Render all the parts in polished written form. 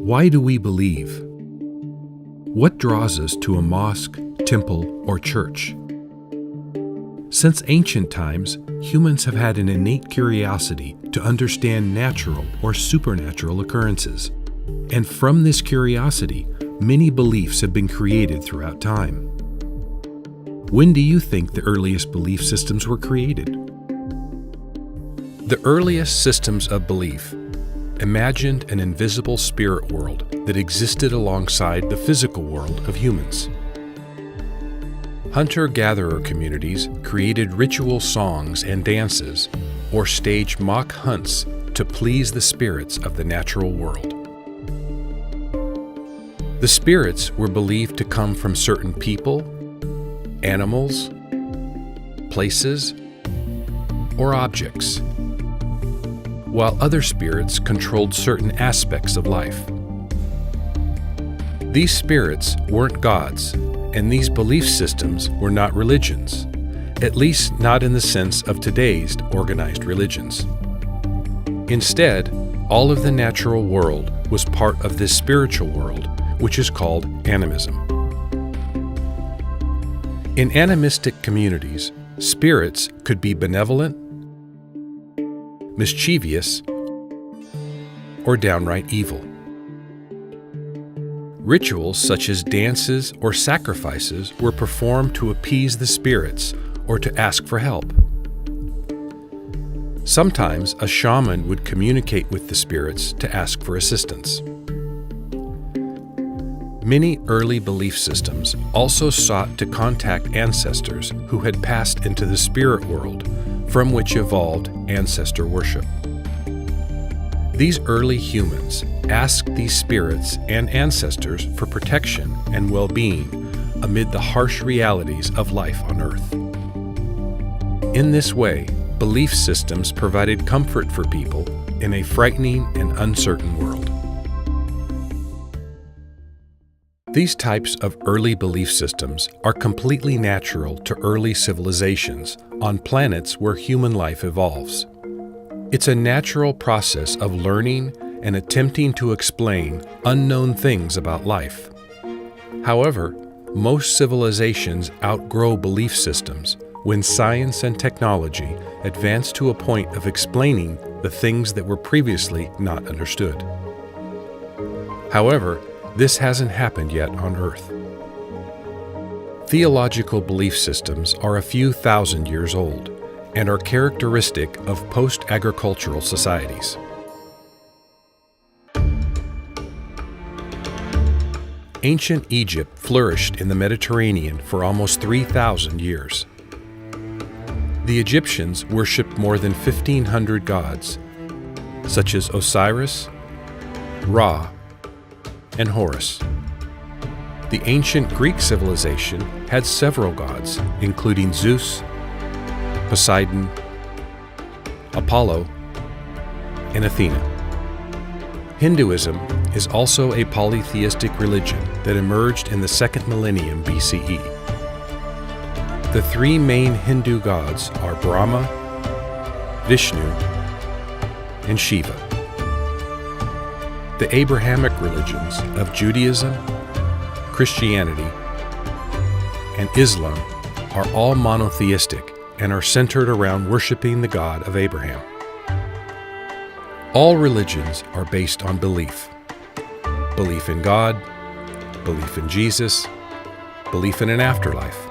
Why do we believe? What draws us to a mosque, temple, or church? Since ancient times, humans have had an innate curiosity to understand natural or supernatural occurrences. And from this curiosity, many beliefs have been created throughout time. When do you think the earliest belief systems were created? The earliest systems of belief imagined an invisible spirit world that existed alongside the physical world of humans. Hunter-gatherer communities created ritual songs and dances, or staged mock hunts to please the spirits of the natural world. The spirits were believed to come from certain people, animals, places, or objects, while other spirits controlled certain aspects of life. These spirits weren't gods, and these belief systems were not religions, at least not in the sense of today's organized religions. Instead, all of the natural world was part of this spiritual world, which is called animism. In animistic communities, spirits could be benevolent, mischievous, or downright evil. Rituals such as dances or sacrifices were performed to appease the spirits or to ask for help. Sometimes a shaman would communicate with the spirits to ask for assistance. Many early belief systems also sought to contact ancestors who had passed into the spirit world, from which evolved ancestor worship. These early humans asked these spirits and ancestors for protection and well-being amid the harsh realities of life on Earth. In this way, belief systems provided comfort for people in a frightening and uncertain world. These types of early belief systems are completely natural to early civilizations on planets where human life evolves. It's a natural process of learning and attempting to explain unknown things about life. However, most civilizations outgrow belief systems when science and technology advance to a point of explaining the things that were previously not understood. However, this hasn't happened yet on Earth. Theological belief systems are a few thousand years old and are characteristic of post-agricultural societies. Ancient Egypt flourished in the Mediterranean for almost 3,000 years. The Egyptians worshipped more than 1,500 gods, such as Osiris, Ra, and Horus. The ancient Greek civilization had several gods, including Zeus, Poseidon, Apollo, and Athena. Hinduism is also a polytheistic religion that emerged in the 2nd millennium BCE. The three main Hindu gods are Brahma, Vishnu, and Shiva. The Abrahamic religions of Judaism, Christianity, and Islam are all monotheistic and are centered around worshiping the God of Abraham. All religions are based on belief. Belief in God, belief in Jesus, belief in an afterlife,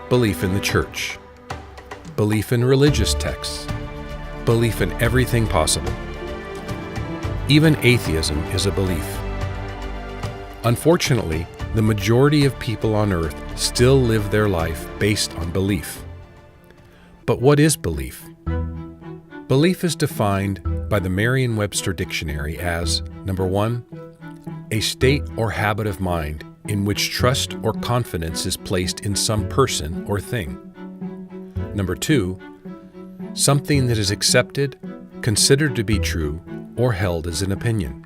belief in the church, belief in religious texts, belief in everything possible. Even atheism is a belief. Unfortunately, the majority of people on Earth still live their life based on belief. But what is belief? Belief is defined by the Merriam-Webster Dictionary as, number 1, a state or habit of mind in which trust or confidence is placed in some person or thing. Number 2, something that is accepted, considered to be true, or held as an opinion.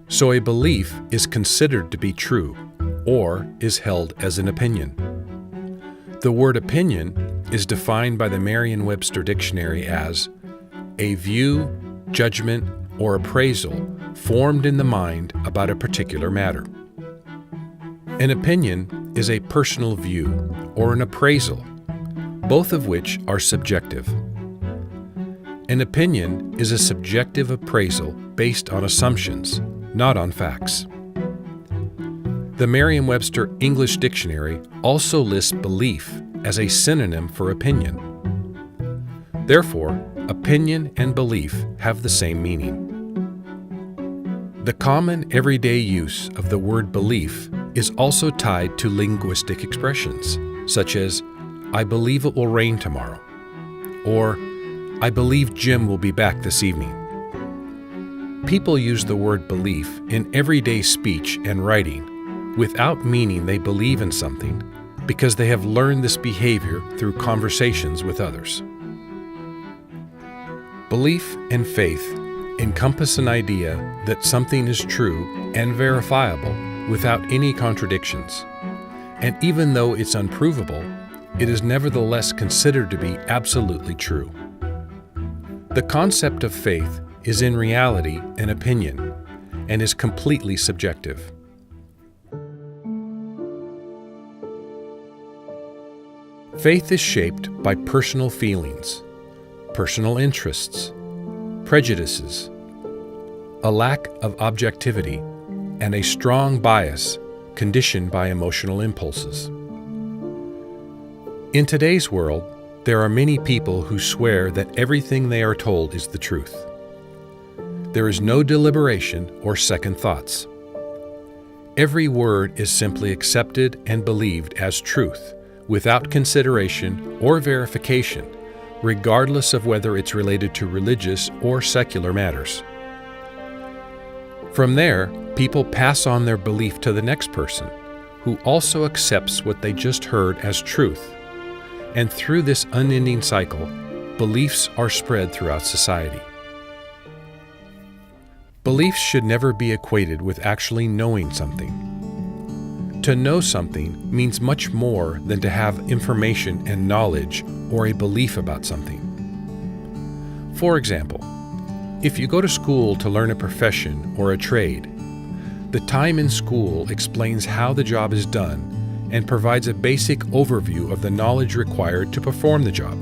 So a belief is considered to be true, or is held as an opinion. The word opinion is defined by the Merriam-Webster Dictionary as a view, judgment, or appraisal formed in the mind about a particular matter. An opinion is a personal view or an appraisal, both of which are subjective. An opinion is a subjective appraisal based on assumptions, not on facts. The Merriam-Webster English Dictionary also lists belief as a synonym for opinion. Therefore, opinion and belief have the same meaning. The common everyday use of the word belief is also tied to linguistic expressions, such as, "I believe it will rain tomorrow," or "I believe Jim will be back this evening." People use the word belief in everyday speech and writing without meaning they believe in something because they have learned this behavior through conversations with others. Belief and faith encompass an idea that something is true and verifiable without any contradictions, and even though it's unprovable, it is nevertheless considered to be absolutely true. The concept of faith is in reality an opinion and is completely subjective. Faith is shaped by personal feelings, personal interests, prejudices, a lack of objectivity, and a strong bias conditioned by emotional impulses. In today's world, there are many people who swear that everything they are told is the truth. There is no deliberation or second thoughts. Every word is simply accepted and believed as truth without consideration or verification, regardless of whether it's related to religious or secular matters. From there, people pass on their belief to the next person, who also accepts what they just heard as truth. And through this unending cycle, beliefs are spread throughout society. Beliefs should never be equated with actually knowing something. To know something means much more than to have information and knowledge or a belief about something. For example, if you go to school to learn a profession or a trade, the time in school explains how the job is done and provides a basic overview of the knowledge required to perform the job.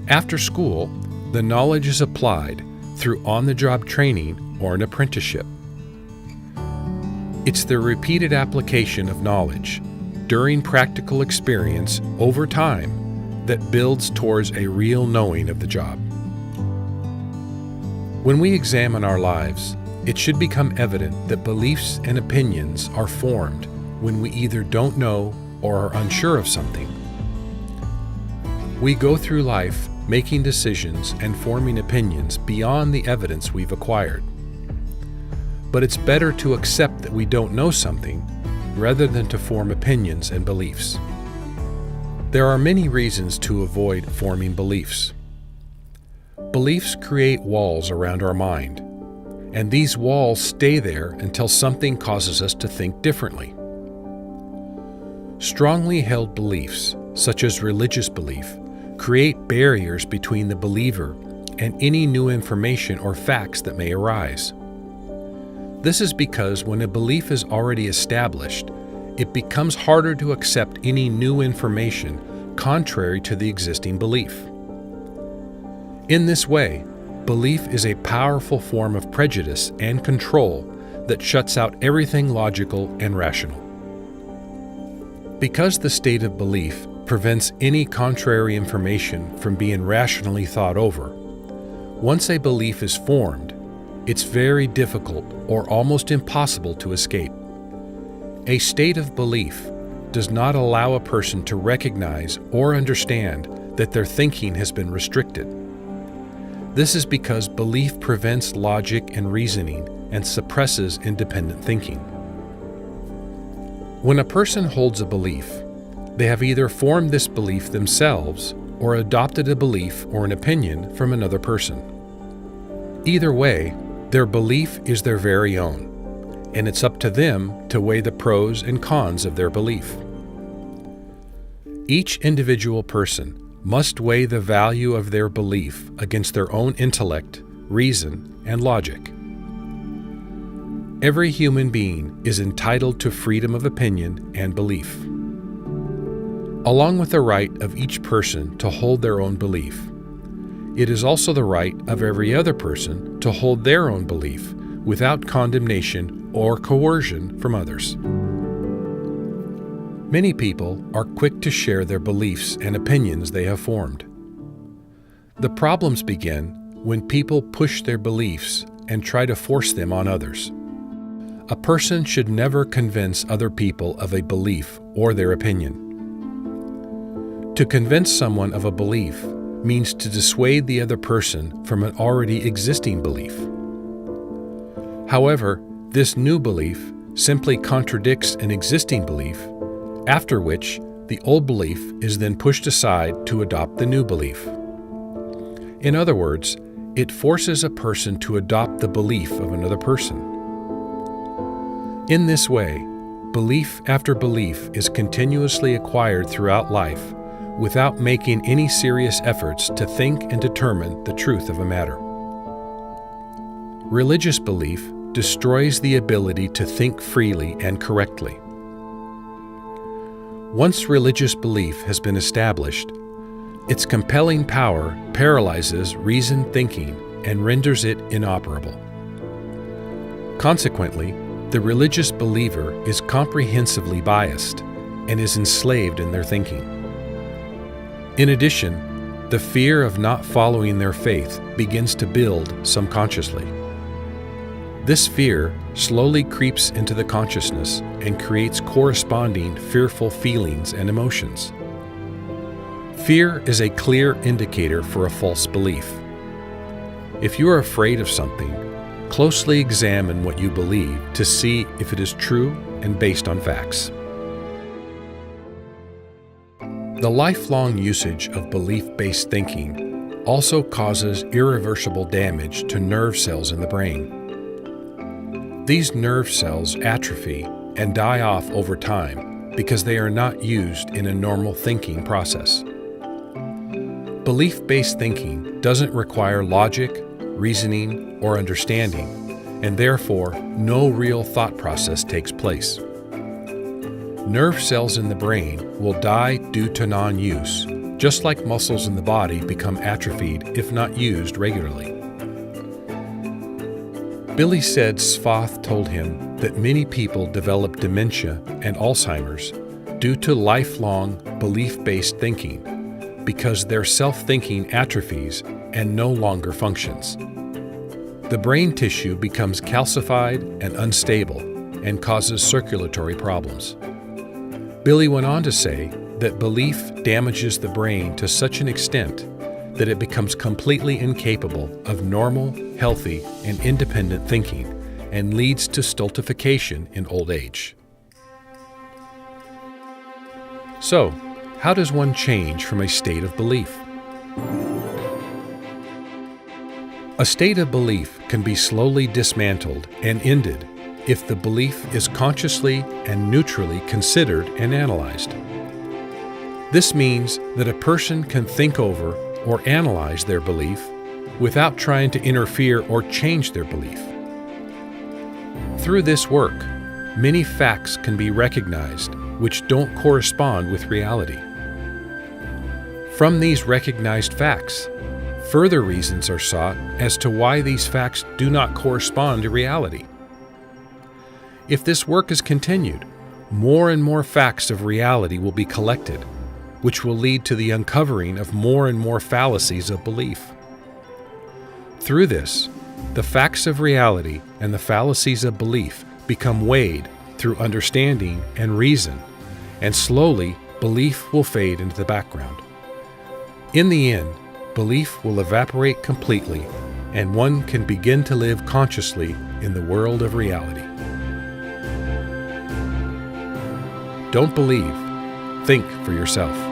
After school, the knowledge is applied through on-the-job training or an apprenticeship. It's the repeated application of knowledge during practical experience over time that builds towards a real knowing of the job. When we examine our lives, it should become evident that beliefs and opinions are formed when we either don't know or are unsure of something. We go through life making decisions and forming opinions beyond the evidence we've acquired. But it's better to accept that we don't know something rather than to form opinions and beliefs. There are many reasons to avoid forming beliefs. Beliefs create walls around our mind, and these walls stay there until something causes us to think differently. Strongly held beliefs, such as religious belief, create barriers between the believer and any new information or facts that may arise. This is because when a belief is already established, it becomes harder to accept any new information contrary to the existing belief. In this way, belief is a powerful form of prejudice and control that shuts out everything logical and rational. Because the state of belief prevents any contrary information from being rationally thought over, once a belief is formed, it's very difficult or almost impossible to escape. A state of belief does not allow a person to recognize or understand that their thinking has been restricted. This is because belief prevents logic and reasoning and suppresses independent thinking. When a person holds a belief, they have either formed this belief themselves or adopted a belief or an opinion from another person. Either way, their belief is their very own, and it's up to them to weigh the pros and cons of their belief. Each individual person must weigh the value of their belief against their own intellect, reason, and logic. Every human being is entitled to freedom of opinion and belief. Along with the right of each person to hold their own belief, it is also the right of every other person to hold their own belief without condemnation or coercion from others. Many people are quick to share their beliefs and opinions they have formed. The problems begin when people push their beliefs and try to force them on others. A person should never convince other people of a belief or their opinion. To convince someone of a belief means to dissuade the other person from an already existing belief. However, this new belief simply contradicts an existing belief, after which the old belief is then pushed aside to adopt the new belief. In other words, it forces a person to adopt the belief of another person. In this way, belief after belief is continuously acquired throughout life without making any serious efforts to think and determine the truth of a matter. Religious belief destroys the ability to think freely and correctly. Once religious belief has been established, its compelling power paralyzes reasoned thinking and renders it inoperable. Consequently, the religious believer is comprehensively biased and is enslaved in their thinking. In addition, the fear of not following their faith begins to build subconsciously. This fear slowly creeps into the consciousness and creates corresponding fearful feelings and emotions. Fear is a clear indicator for a false belief. If you are afraid of something, closely examine what you believe to see if it is true and based on facts. The lifelong usage of belief-based thinking also causes irreversible damage to nerve cells in the brain. These nerve cells atrophy and die off over time because they are not used in a normal thinking process. Belief-based thinking doesn't require logic, reasoning, or understanding, and therefore no real thought process takes place. Nerve cells in the brain will die due to non-use, just like muscles in the body become atrophied if not used regularly. Billy said Svath told him that many people develop dementia and Alzheimer's due to lifelong belief-based thinking because their self-thinking atrophies and no longer functions. The brain tissue becomes calcified and unstable and causes circulatory problems. Billy went on to say that belief damages the brain to such an extent that it becomes completely incapable of normal, healthy, and independent thinking and leads to stultification in old age. So, how does one change from a state of belief? A state of belief can be slowly dismantled and ended if the belief is consciously and neutrally considered and analyzed. This means that a person can think over or analyze their belief without trying to interfere or change their belief. Through this work, many facts can be recognized which don't correspond with reality. From these recognized facts, further reasons are sought as to why these facts do not correspond to reality. If this work is continued, more and more facts of reality will be collected, which will lead to the uncovering of more and more fallacies of belief. Through this, the facts of reality and the fallacies of belief become weighed through understanding and reason, and slowly belief will fade into the background. In the end, belief will evaporate completely, and one can begin to live consciously in the world of reality. Don't believe, think for yourself.